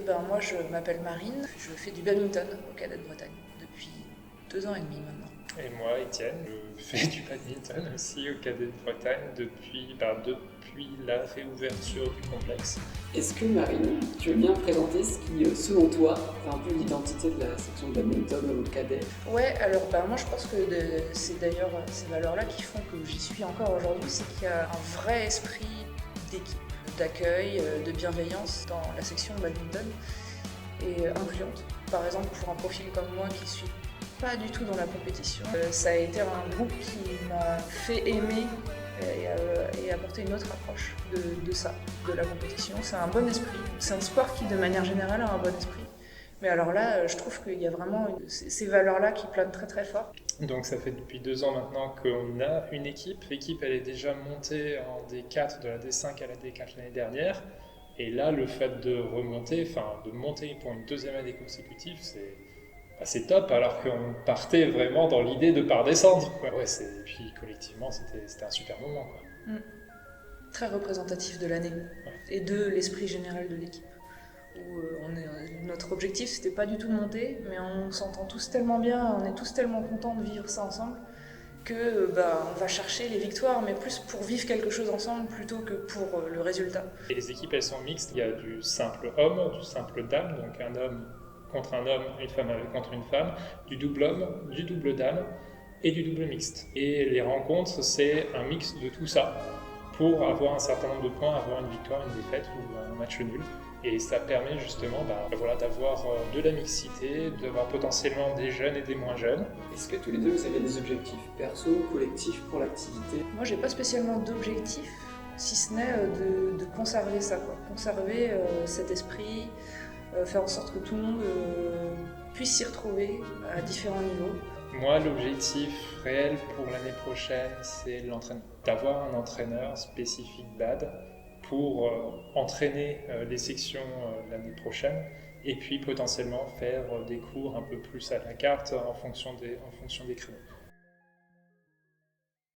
Moi je m'appelle Marine, je fais du badminton au Cadet de Bretagne depuis 2 ans et demi maintenant. Et moi, Étienne, je fais du badminton aussi au Cadet de Bretagne depuis la réouverture du complexe. Est-ce que Marine, tu veux bien présenter ce qui, selon toi, fait un peu l'identité de la section de badminton au Cadet? Ouais, alors moi je pense que c'est d'ailleurs ces valeurs-là qui font que j'y suis encore aujourd'hui, c'est qu'il y a un vrai esprit d'équipe, d'accueil, de bienveillance dans la section badminton et incluante. Par exemple, pour un profil comme moi qui suis pas du tout dans la compétition, ça a été un groupe qui m'a fait aimer et apporter une autre approche de ça, de la compétition. C'est un bon esprit. C'est un sport qui, de manière générale, a un bon esprit. Mais alors là, je trouve qu'il y a vraiment ces valeurs-là qui planent très très fort. Donc ça fait depuis 2 ans maintenant qu'on a une équipe. L'équipe, elle est déjà montée en D4 de la D5 à la D4 l'année dernière. Et là, le fait de monter pour une deuxième année consécutive, c'est top, alors qu'on partait vraiment dans l'idée de pas redescendre. Et puis collectivement, c'était un super moment, quoi. Très représentatif de l'année et de l'esprit général de l'équipe. Notre objectif, c'était pas du tout de monter, mais on s'entend tous tellement bien, on est tous tellement contents de vivre ça ensemble que on va chercher les victoires, mais plus pour vivre quelque chose ensemble plutôt que pour le résultat. Et les équipes, elles sont mixtes. Il y a du simple homme, du simple dame, donc un homme contre un homme, une femme contre une femme, du double homme, du double dame et du double mixte. Et les rencontres, c'est un mix de tout ça pour avoir un certain nombre de points, avoir une victoire, une défaite ou un match nul. Et ça permet justement d'avoir de la mixité, d'avoir potentiellement des jeunes et des moins jeunes. Est-ce que tous les deux vous avez des objectifs perso, collectifs pour l'activité? Moi, j'ai pas spécialement d'objectif, si ce n'est de conserver ça, quoi. Conserver cet esprit, faire en sorte que tout le monde puisse s'y retrouver à différents niveaux. Moi, l'objectif réel pour l'année prochaine, c'est l'entraînement. D'avoir un entraîneur spécifique BAD pour entraîner les sections l'année prochaine et puis potentiellement faire des cours un peu plus à la carte en fonction des créneaux.